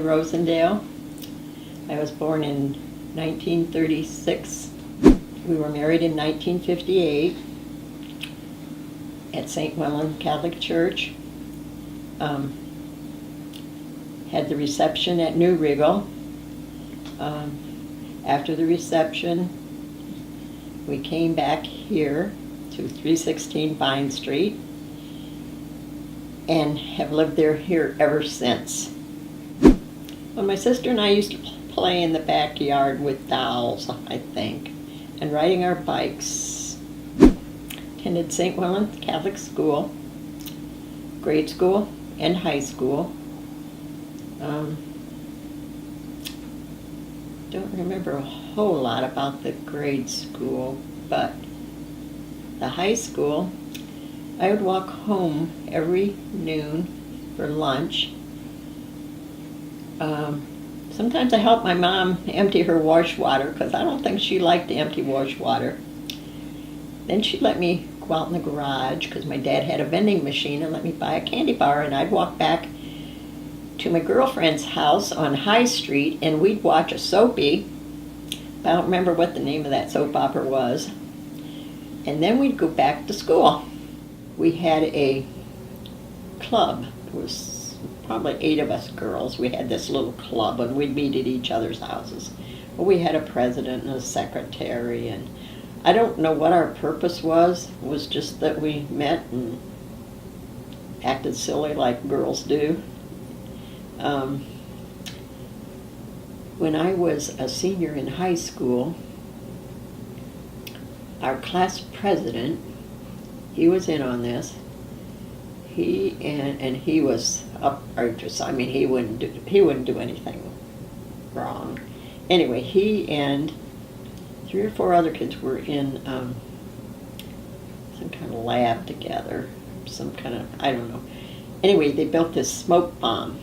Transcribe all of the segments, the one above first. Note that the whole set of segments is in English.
Rosendale. I was born in 1936. We were married in 1958 at St. Wellen Catholic Church. Had the reception at New Regal. After the reception, we came back here to 316 Vine Street and have lived here ever since. Well, my sister and I used to play in the backyard with dolls, I think, and riding our bikes. Attended St. Wellen Catholic School, grade school and high school. Don't remember a whole lot about the grade school, but the high school, I would walk home every noon for lunch. Sometimes I helped my mom empty her wash water because I don't think she liked to empty wash water. Then she'd let me go out in the garage because my dad had a vending machine and let me buy a candy bar, and I'd walk back to my girlfriend's house on High Street and we'd watch a soapy. I don't remember what the name of that soap opera was. And then we'd go back to school. We had a club. It was probably 8 of us girls. We had this little club and we'd meet at each other's houses. Well, we had a president and a secretary, and I don't know what our purpose was. It was just that we met and acted silly like girls do. When I was a senior in high school, our class president, he was in on this. He was upright. I mean, he wouldn't do anything wrong. Anyway, he and 3 or 4 other kids were in some kind of lab together, some kind of, I don't know. Anyway, they built this smoke bomb.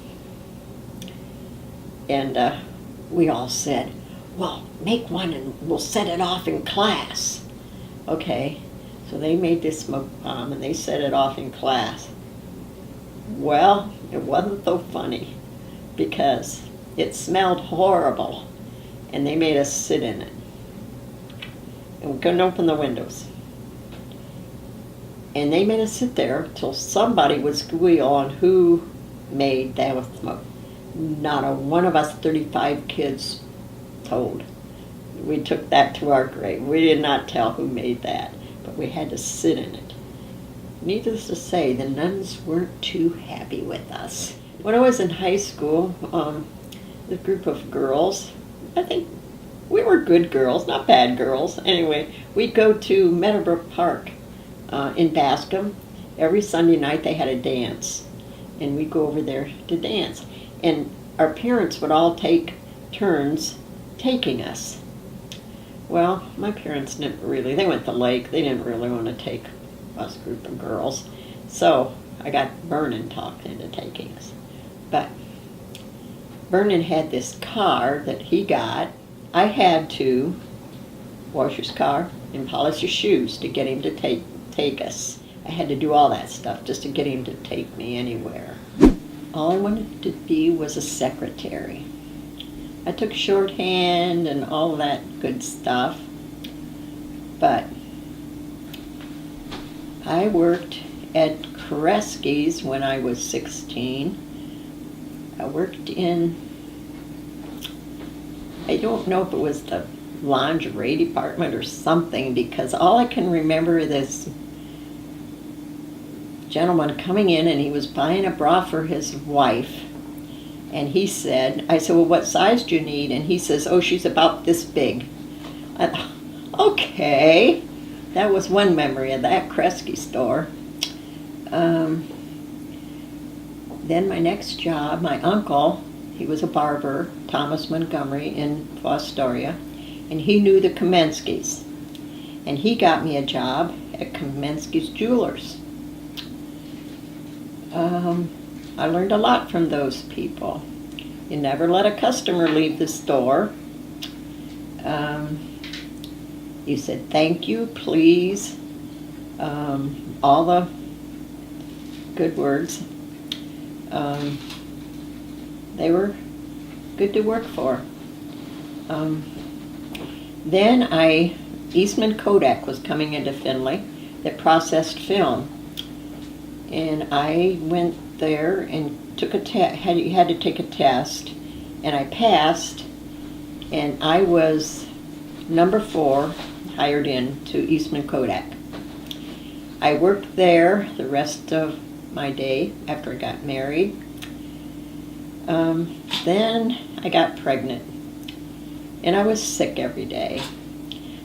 And we all said, well, make one and we'll set it off in class. Okay, so they made this smoke bomb and they set it off in class. Well, it wasn't so funny because it smelled horrible and they made us sit in it. And we couldn't open the windows. And they made us sit there till somebody would squeal on who made that smoke. Not a one of us 35 kids told. We took that to our grave. We did not tell who made that, but we had to sit in it. Needless to say, the nuns weren't too happy with us. When I was in high school, the group of girls, I think we were good girls, not bad girls. Anyway, we'd go to Meadowbrook Park in Bascom. Every Sunday night they had a dance, and we'd go over there to dance. And our parents would all take turns taking us. Well, my parents didn't really, they went to the lake, they didn't really want to take us group of girls. So I got Vernon talked into taking us. But Vernon had this car that he got. I had to wash his car and polish his shoes to get him to take us. I had to do all that stuff just to get him to take me anywhere. All I wanted to be was a secretary. I took shorthand and all that good stuff, but I worked at Koreski's when I was 16. I worked in, I don't know if it was the lingerie department or something, because all I can remember is this gentleman coming in and he was buying a bra for his wife, and he said, I said, well, what size do you need? And he says, oh, she's about this big. I thought, okay. That was one memory of that Kresge store. Then my next job, my uncle, he was a barber, Thomas Montgomery in Fostoria, and he knew the Kamenskys. And he got me a job at Kamenskys Jewelers. I learned a lot from those people. You never let a customer leave the store. You said thank you, please, all the good words. They were good to work for. Then Eastman Kodak was coming into Findlay that processed film. And I went there and took a had to take a test, and I passed, and I was number 4 hired in to Eastman Kodak. I worked there the rest of my day after I got married. Then I got pregnant, and I was sick every day.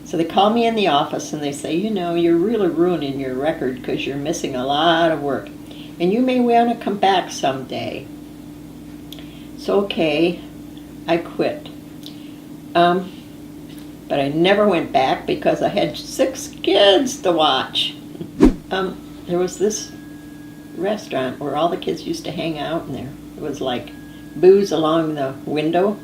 So they call me in the office and they say, you know, you're really ruining your record because you're missing a lot of work, and you may want to come back someday. So okay, I quit. But I never went back because I had 6 kids to watch. There was this restaurant where all the kids used to hang out in there. It was like booze along the window,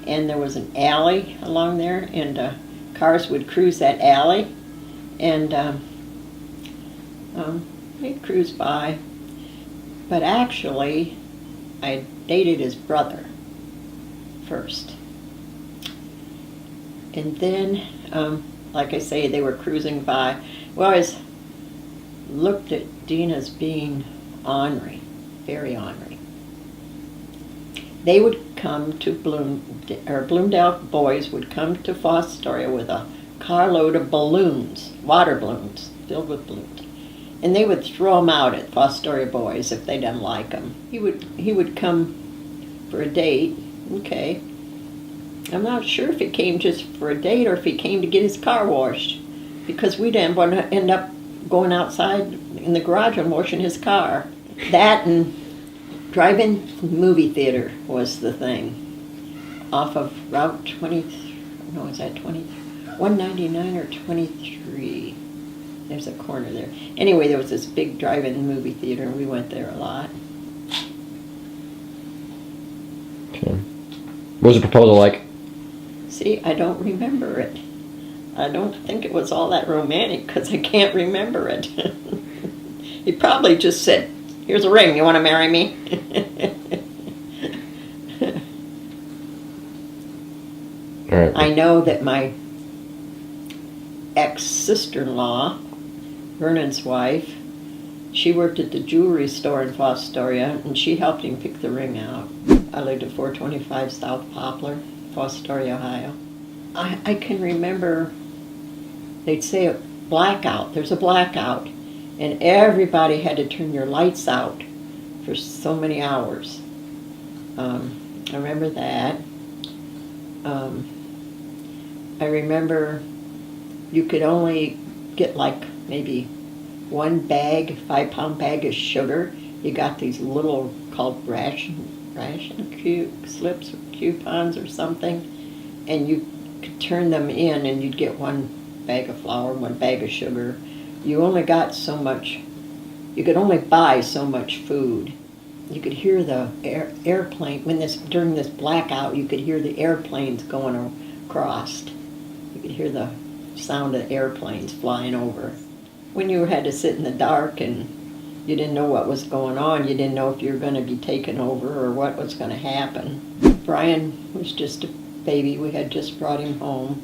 and there was an alley along there, and cars would cruise that alley, and they'd cruise by. But actually, I dated his brother first. And then, like I say, they were cruising by. We always looked at Dean as being ornery, very ornery. They would come to Bloomdale boys would come to Fostoria with a carload of balloons, water balloons, filled with balloons. And they would throw them out at Fostoria boys if they didn't like them. He would come for a date, okay. I'm not sure if he came just for a date or if he came to get his car washed, because we didn't want to end up going outside in the garage and washing his car. That and drive-in movie theater was the thing. Off of Route 199 or 23. There's a corner there. Anyway, there was this big drive-in movie theater, and we went there a lot. Okay. What was the proposal like? See, I don't remember it. I don't think it was all that romantic because I can't remember it. He probably just said, here's a ring, you want to marry me? All right. I know that my ex-sister-in-law, Vernon's wife, she worked at the jewelry store in Fostoria, and she helped him pick the ring out. I lived at 425 South Poplar, Fostoria, Ohio. I can remember they'd say a blackout. There's a blackout, and everybody had to turn your lights out for so many hours. I remember that. I remember you could only get like maybe 1 bag, 5-pound bag of sugar. You got these little called ration slips or coupons or something, and you could turn them in and you'd get 1 bag of flour, 1 bag of sugar. You only got so much, you could only buy so much food. You could hear the airplane, during this blackout, you could hear the airplanes going across. You could hear the sound of airplanes flying over. When you had to sit in the dark and you didn't know what was going on, you didn't know if you were going to be taken over or what was going to happen. Brian was just a baby. We had just brought him home.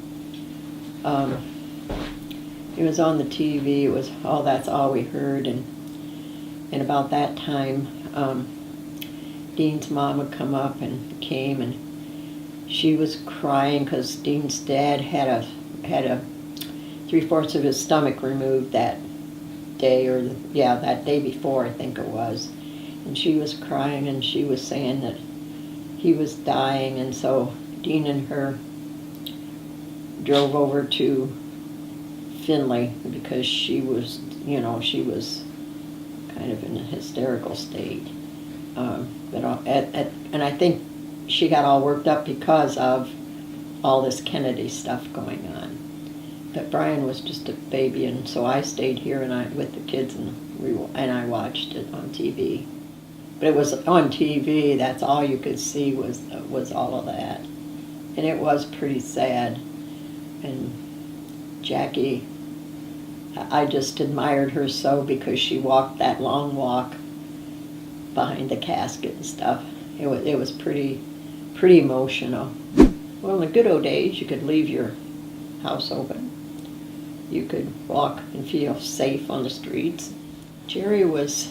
He was on the TV. It was that's all we heard. And about that time, Dean's mom would come up and came, and she was crying because Dean's dad had a 3/4 of his stomach removed that day, that day before, I think it was. And she was crying, and she was saying that he was dying, and so Dean and her drove over to Findlay because she was kind of in a hysterical state. And I think she got all worked up because of all this Kennedy stuff going on. But Brian was just a baby, and so I stayed here with the kids, and I watched it on TV. But it was on TV. That's all you could see was all of that, and it was pretty sad. And Jackie, I just admired her so because she walked that long walk behind the casket and stuff. It was pretty pretty emotional. Well, in the good old days, you could leave your house open. You could walk and feel safe on the streets. Gerry was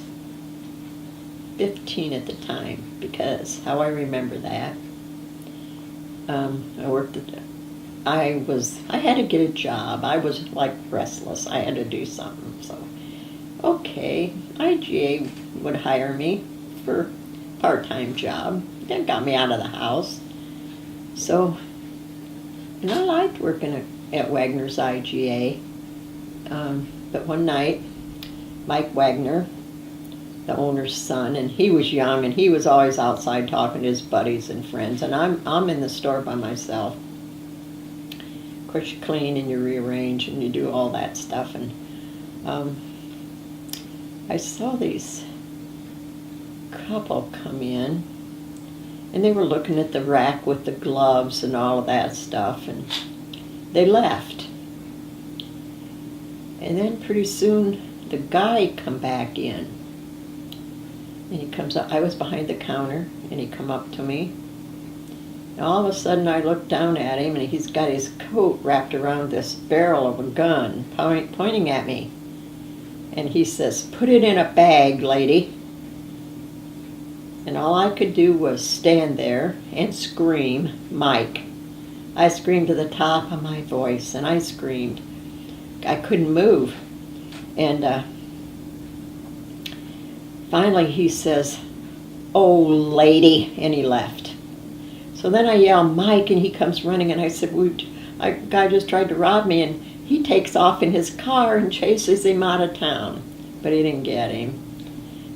15 at the time, because how I remember that, I had to get a job. I was like restless. I had to do something. So, okay, IGA would hire me for a part-time job. That got me out of the house. So, and I liked working at Wagner's IGA. But one night, Mike Wagner, the owner's son, and he was young, and he was always outside talking to his buddies and friends, and I'm in the store by myself. Of course, you clean and you rearrange and you do all that stuff, and I saw these couple come in, and they were looking at the rack with the gloves and all of that stuff, and they left. And then pretty soon, the guy come back in. And he comes up, I was behind the counter, and he come up to me. And all of a sudden, I looked down at him, and he's got his coat wrapped around this barrel of a gun, pointing at me. And he says, "Put it in a bag, lady." And all I could do was stand there and scream, "Mike." I screamed to the top of my voice, and I screamed. I couldn't move. And finally he says, "Oh, lady," and he left. So then I yell, "Mike," and he comes running, and I said, "A guy just tried to rob me," and he takes off in his car and chases him out of town. But he didn't get him.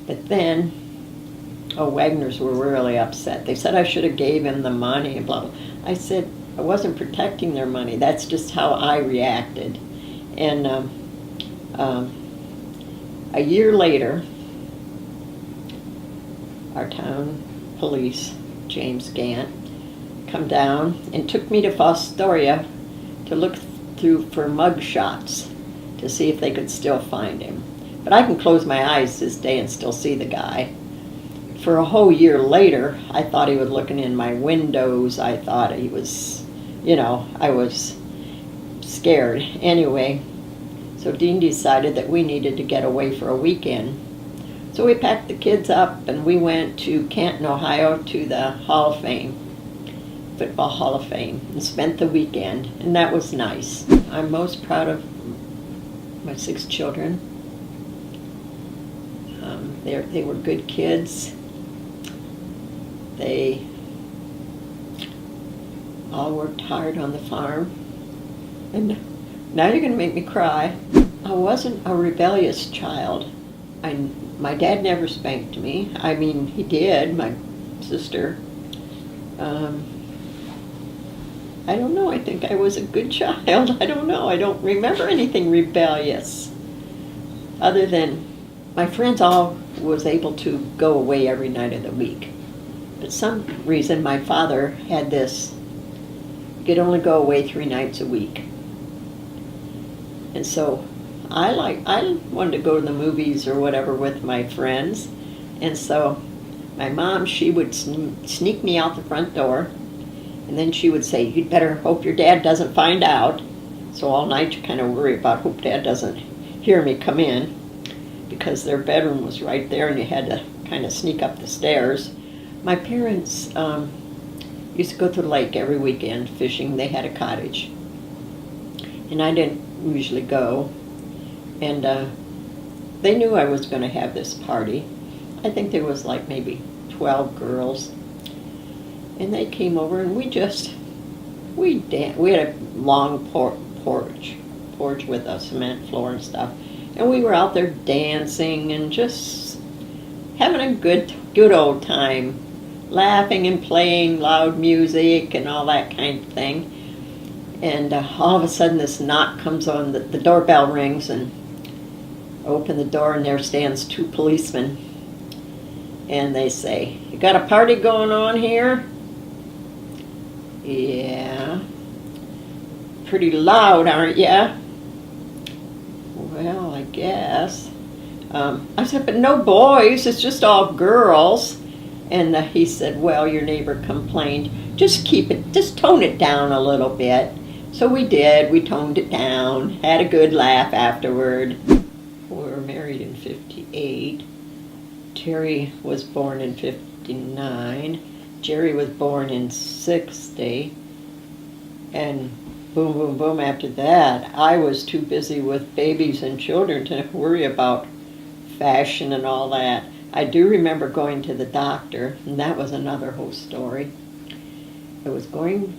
But then, Wagners were really upset. They said I should have gave him the money and blah, blah. I said I wasn't protecting their money. That's just how I reacted. And a year later, our town police, James Gant, come down and took me to Fostoria to look through for mug shots to see if they could still find him. But I can close my eyes this day and still see the guy. For a whole year later, I thought he was looking in my windows. I thought he was, I was scared. Anyway, so Dean decided that we needed to get away for a weekend. So we packed the kids up and we went to Canton, Ohio, to the Hall of Fame, Football Hall of Fame, and spent the weekend, and that was nice. I'm most proud of my 6 children. They were good kids. They all worked hard on the farm. And now you're going to make me cry. I wasn't a rebellious child. My dad never spanked me. I mean, he did, my sister. I don't know. I think I was a good child. I don't know. I don't remember anything rebellious. Other than my friends all was able to go away every night of the week. But some reason my father had this, you could only go away 3 nights a week. And so I wanted to go to the movies or whatever with my friends. And so my mom, she would sneak me out the front door. And then she would say, "You'd better hope your dad doesn't find out." So all night you kind of worry about, hope dad doesn't hear me come in, because their bedroom was right there and you had to kind of sneak up the stairs. My parents used to go to the lake every weekend fishing. They had a cottage. And I didn't usually go. And they knew I was going to have this party. I think there was like maybe 12 girls. And they came over and we had a long porch with a cement floor and stuff. And we were out there dancing and just having a good old time, laughing and playing loud music and all that kind of thing. And all of a sudden this knock comes on, the doorbell rings, and I open the door and there stands 2 policemen. And they say, "You got a party going on here?" "Yeah." "Pretty loud, aren't ya?" "Well, I guess." I said, "But no boys, it's just all girls." And he said, well, your neighbor complained. Just tone it down a little bit. So we did. We toned it down, had a good laugh afterward. We were married in 58. Terry was born in 59. Gerry was born in 60. And boom, boom, boom, after that, I was too busy with babies and children to worry about fashion and all that. I do remember going to the doctor, and that was another whole story. I was going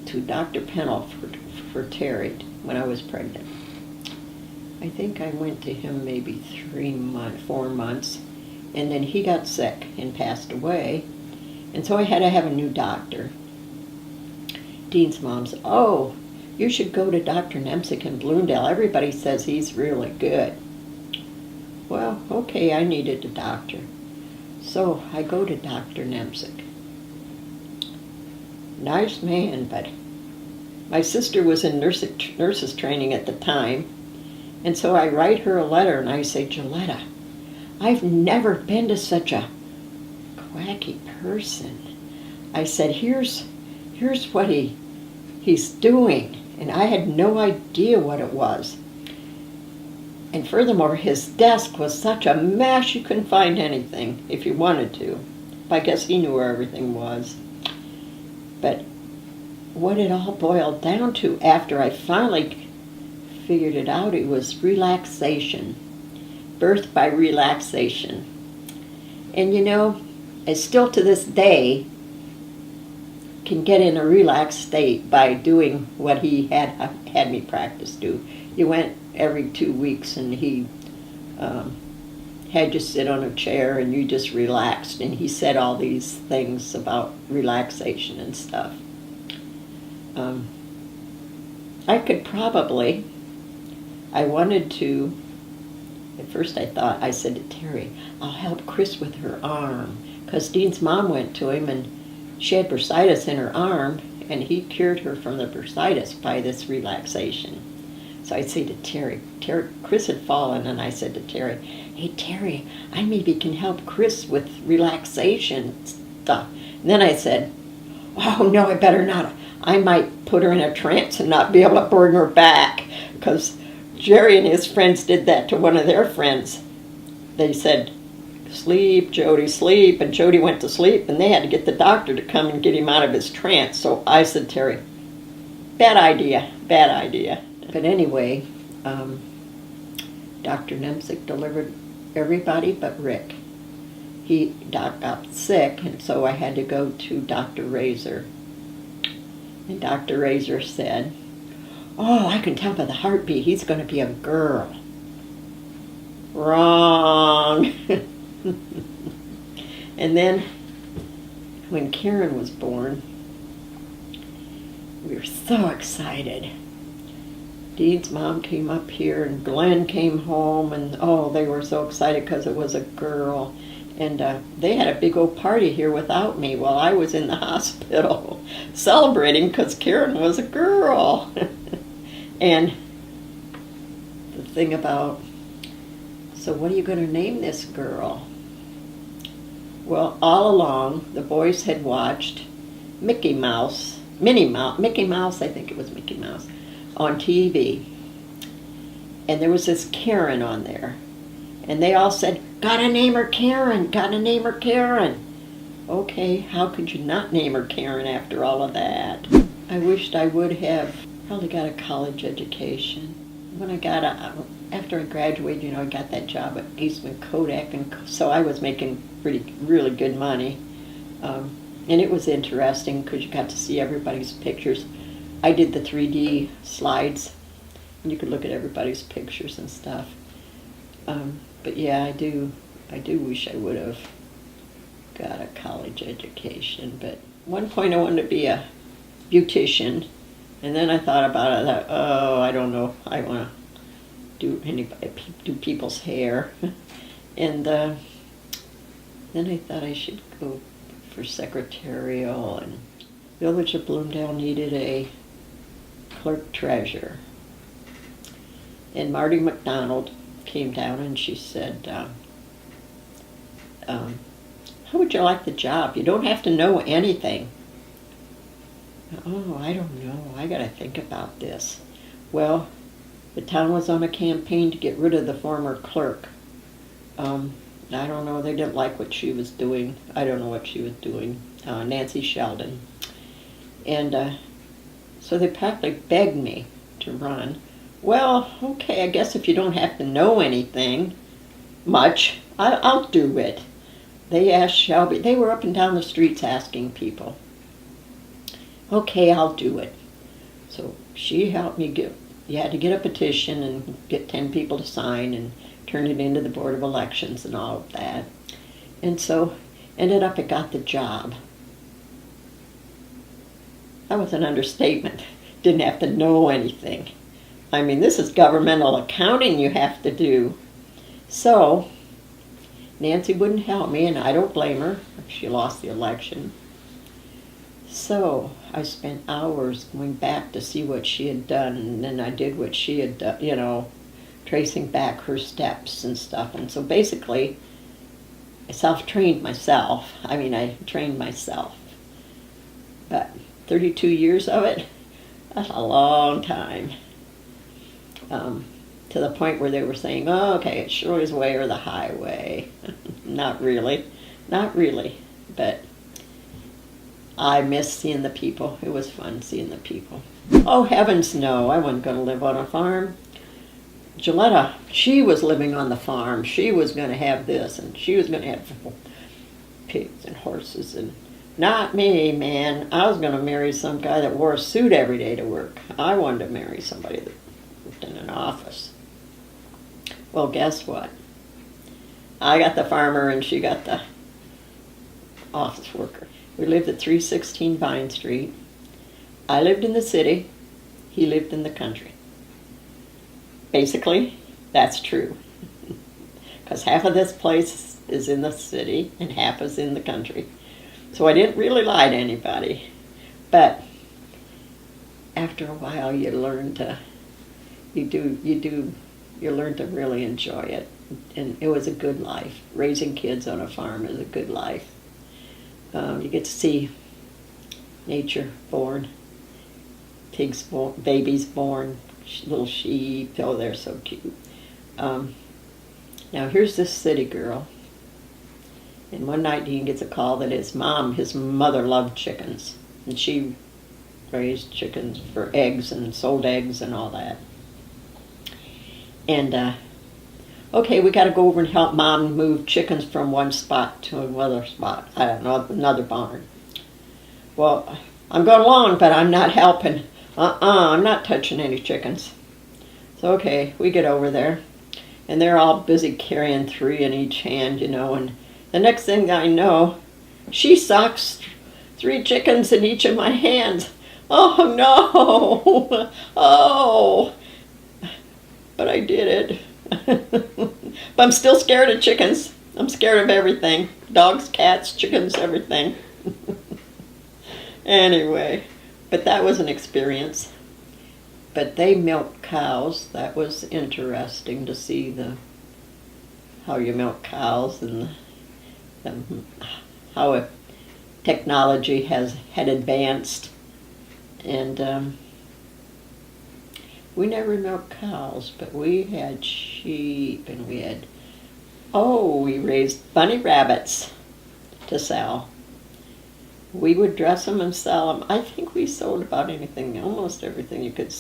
to Dr. Pennell for Terry when I was pregnant. I think I went to him maybe 4 months, and then he got sick and passed away, and so I had to have a new doctor. Dean's mom said, oh, you should go to Dr. Nemzek in Bloomdale. Everybody says he's really good. Well, okay, I needed a doctor. So I go to Dr. Nemzek. Nice man, but my sister was in nurses training at the time, and so I write her a letter and I say, Joletta, I've never been to such a quacky person. I said, here's what he's doing, and I had no idea what it was. And furthermore, his desk was such a mess you couldn't find anything if you wanted to. I guess he knew where everything was. But what it all boiled down to after I finally figured it out, it was relaxation. Birth by relaxation. And you know, I still to this day can get in a relaxed state by doing what he had me practice do. You went every 2 weeks and he had you sit on a chair and you just relaxed, and he said all these things about relaxation and stuff. I wanted to, at first I said to Terry, I'll help Chris with her arm, because Dean's mom went to him and she had bursitis in her arm, and he cured her from the bursitis by this relaxation. So I'd say to Terry, Chris had fallen, and I said to Terry, hey Terry, I maybe can help Chris with relaxation stuff. And then I said, oh no, I better not. I might put her in a trance and not be able to bring her back, because Gerry and his friends did that to one of their friends. They said, sleep, Jody, sleep, and Jody went to sleep, and they had to get the doctor to come and get him out of his trance. So I said, Terry, bad idea. But anyway, Dr. Nemzek delivered everybody but Rick. Doc got sick, and so I had to go to Dr. Razor. And Dr. Razor said, oh, I can tell by the heartbeat he's going to be a girl. Wrong. And then when Karen was born, we were so excited. Dean's mom came up here and Glenn came home, and oh, they were so excited because it was a girl. And they had a big old party here without me while I was in the hospital celebrating because Karen was a girl. And the thing about, so what are you going to name this girl? Well, all along, the boys had watched Mickey Mouse, I think it was Mickey Mouse, on TV. And there was this Karen on there. And they all said, gotta name her Karen, gotta name her Karen. Okay, how could you not name her Karen after all of that? I wished I would have probably got a college education. When after I graduated, I got that job at Eastman Kodak, and so I was making really good money. And it was interesting because you got to see everybody's pictures. I did the 3D slides, and you could look at everybody's pictures and stuff. But yeah, I do wish I would have got a college education. But at one point I wanted to be a beautician, and then I thought about it. I thought, oh, I don't know. I want to do people's hair, and then I thought I should go for secretarial. And Village of Bloomdale needed a clerk treasurer, and Marty McDonald came down and she said, how would you like the job? You don't have to know anything. Oh, I don't know. I got to think about this. Well, the town was on a campaign to get rid of the former clerk. I don't know. They didn't like what she was doing. I don't know what she was doing. Nancy Sheldon. And so they practically begged me to run. Well, okay, I guess if you don't have to know anything much, I'll do it. They asked Shelby. They were up and down the streets asking people. Okay, I'll do it. So she helped me you had to get a petition and get 10 people to sign and turn it into the Board of Elections and all of that. And so ended up I got the job. That was an understatement. Didn't have to know anything. I mean, this is governmental accounting you have to do. So Nancy wouldn't help me, and I don't blame her. She lost the election. So I spent hours going back to see what she had done, and then I did what she had done, tracing back her steps and stuff. And so basically, I self-trained myself. I trained myself. But 32 years of it, that's a long time. To the point where they were saying, oh, okay, it's Shirley's way or the highway. Not really. But I missed seeing the people. It was fun seeing the people. Oh, heavens no, I wasn't going to live on a farm. Gilletta, she was living on the farm. She was going to have this, and she was going to have pigs and horses, and not me, man. I was going to marry some guy that wore a suit every day to work. I wanted to marry somebody that worked in an office. Well, guess what? I got the farmer and she got the office worker. We lived at 316 Vine Street. I lived in the city. He lived in the country. Basically, that's true. Because half of this place is in the city and half is in the country. So I didn't really lie to anybody. But after a while, you learn to, you learn to really enjoy it. And it was a good life. Raising kids on a farm is a good life. You get to see nature born, pigs born, babies born, little sheep. Oh, they're so cute. Now here's this city girl. And one night Dean gets a call that his mother loved chickens. And she raised chickens for eggs and sold eggs and all that. And, okay, we got to go over and help Mom move chickens from one spot to another spot. I don't know, another barn. Well, I'm going along, but I'm not helping. I'm not touching any chickens. So, okay, we get over there. And they're all busy carrying 3 in each hand, and the next thing I know, she socks 3 chickens in each of my hands. Oh, no. Oh. But I did it. But I'm still scared of chickens. I'm scared of everything. Dogs, cats, chickens, everything. Anyway, but that was an experience. But they milked cows. That was interesting to see how you milk cows and how technology had advanced. And we never milked cows, but we had sheep, and we raised bunny rabbits to sell. We would dress them and sell them. I think we sold about almost everything you could,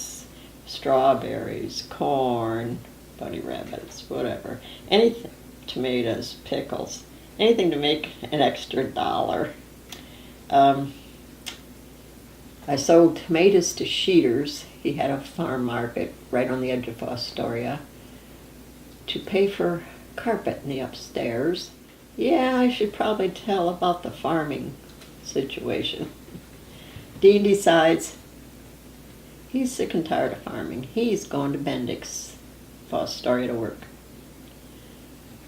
strawberries, corn, bunny rabbits, whatever. Anything, tomatoes, pickles, anything to make an extra $1. I sold tomatoes to Sheeters. He had a farm market right on the edge of Astoria to pay for carpet in the upstairs. Yeah, I should probably tell about the farming situation. Dean decides he's sick and tired of farming. He's going to Bendix for Astoria to work.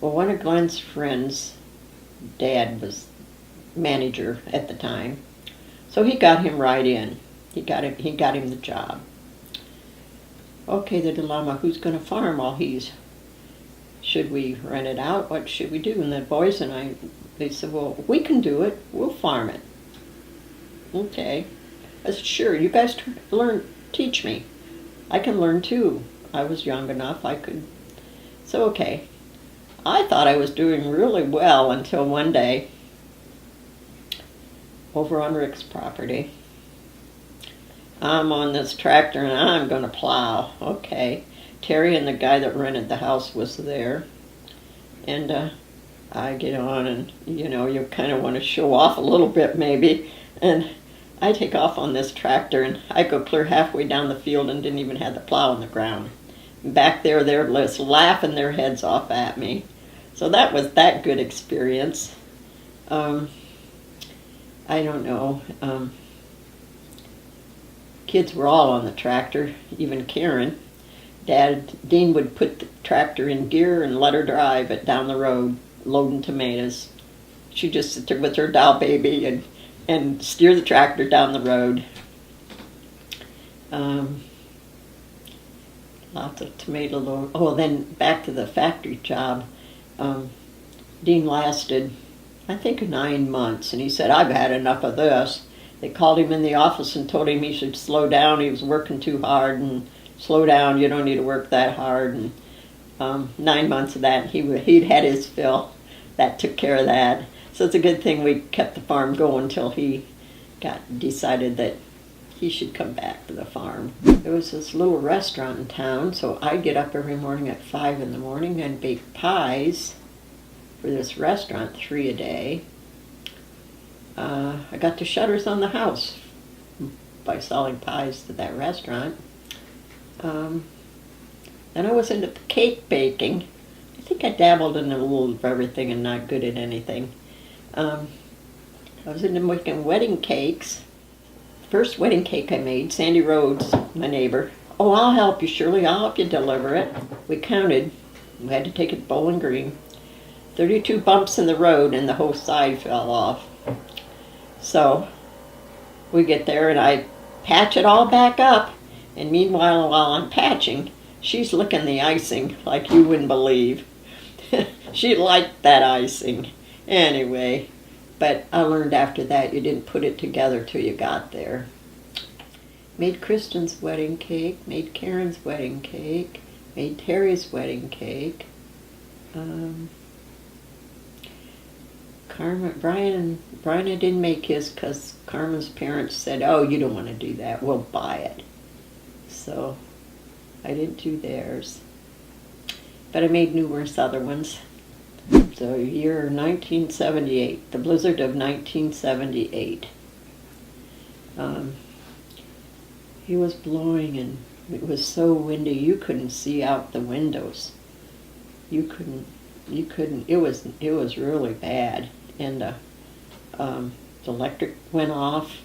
Well, one of Glenn's friends' dad was manager at the time, so he got him right in. He got him the job. Okay, the dilemma, who's going to farm while should we rent it out? What should we do? And the boys and I They said, well, we can do it. We'll farm it. Okay. I said, sure, you guys teach me. I can learn too. I was young enough, I could. So, okay. I thought I was doing really well until one day, over on Rick's property, I'm on this tractor and I'm going to plow. Okay. Terry and the guy that rented the house was there. And I get on and, you kind of want to show off a little bit maybe. And I take off on this tractor and I go clear halfway down the field and didn't even have the plow on the ground. And back there, they're just laughing their heads off at me. So that was that good experience. I don't know. Kids were all on the tractor, even Karen. Dean would put the tractor in gear and let her drive it down the road, loading tomatoes. She'd just sit there with her doll baby and steer the tractor down the road. Lots of tomato load. Oh, then back to the factory job. Dean lasted, I think, 9 months, and he said, I've had enough of this. They called him in the office and told him he should slow down. He was working too hard, and slow down, you don't need to work that hard. And 9 months of that, he'd had his fill. That took care of that. So it's a good thing we kept the farm going until he decided that he should come back to the farm. There was this little restaurant in town, so I'd get up every morning at 5 in the morning and bake pies for this restaurant, 3 a day. I got the shutters on the house by selling pies to that restaurant. Then I was into cake baking. I think I dabbled in a little of everything and not good at anything. I was into making wedding cakes. First wedding cake I made, Sandy Rhodes, my neighbor. Oh, I'll help you, Shirley. I'll help you deliver it. We counted. We had to take it to Bowling Green. 32 bumps in the road and the whole side fell off. So we get there and I patch it all back up. And meanwhile, while I'm patching, she's licking the icing like you wouldn't believe. She liked that icing. Anyway, but I learned after that you didn't put it together till you got there. Made Kristen's wedding cake, made Karen's wedding cake, made Terry's wedding cake. Brian, I didn't make his because Carmen's parents said, oh, you don't want to do that, we'll buy it. So I didn't do theirs. But I made numerous other ones. So year 1978, the blizzard of 1978. It was blowing and it was so windy you couldn't see out the windows. You couldn't, it was really bad. And the electric went off.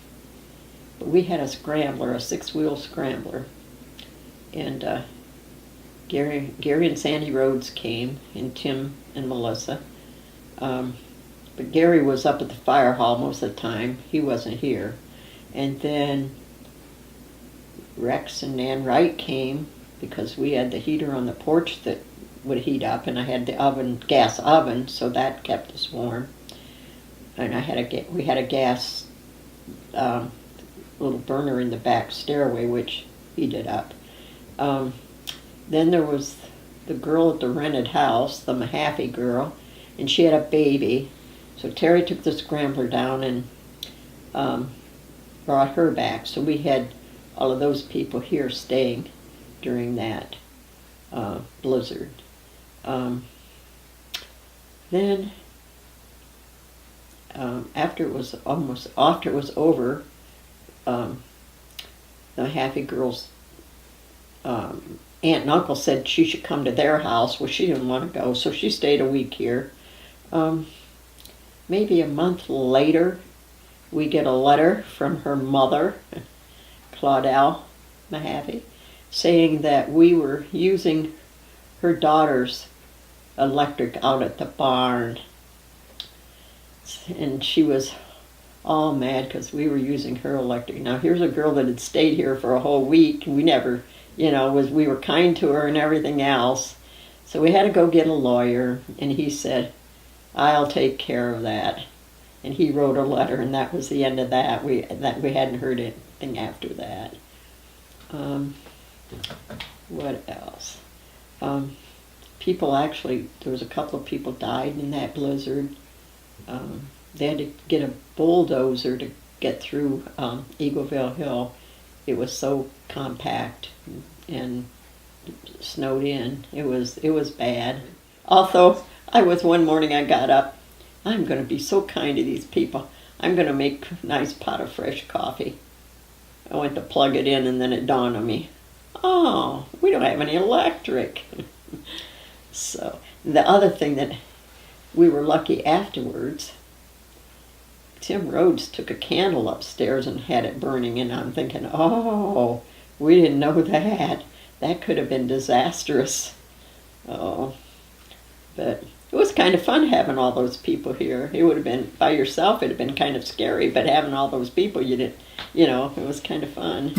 But we had a scrambler, a 6-wheel scrambler. And Gerry and Sandy Rhodes came, and Tim and Melissa. But Gerry was up at the fire hall most of the time. He wasn't here. And then Rex and Nan Wright came because we had the heater on the porch that would heat up, and I had the gas oven, so that kept us warm. And we had a gas little burner in the back stairway, which heated up. Then there was the girl at the rented house, the Mahaffey girl, and she had a baby. So Terry took the scrambler down and brought her back. So we had all of those people here staying during that blizzard. Then after it was over, the Mahaffey girls' aunt and uncle said she should come to their house. Well, she didn't want to go, so she stayed a week here. Maybe a month later, we get a letter from her mother, Claudel Mahaffey, saying that we were using her daughter's electric out at the barn. And she was all mad because we were using her electric. Now, here's a girl that had stayed here for a whole week, and we never, we were kind to her and everything else. So we had to go get a lawyer, and he said, I'll take care of that. And he wrote a letter, and that was the end of that. We hadn't heard anything after that. What else? People actually, there was a couple of people died in that blizzard. They had to get a bulldozer to get through Eagleville Hill. It was so compact and snowed in. It was bad. Also, one morning I got up. I'm going to be so kind to these people. I'm going to make a nice pot of fresh coffee. I went to plug it in, and then it dawned on me, oh, we don't have any electric. So the other thing that we were lucky afterwards, Tim Rhodes took a candle upstairs and had it burning, and I'm thinking, oh, we didn't know that. That could have been disastrous. Oh, but it was kind of fun having all those people here. It would have been, by yourself, it would have been kind of scary, but having all those people, it was kind of fun.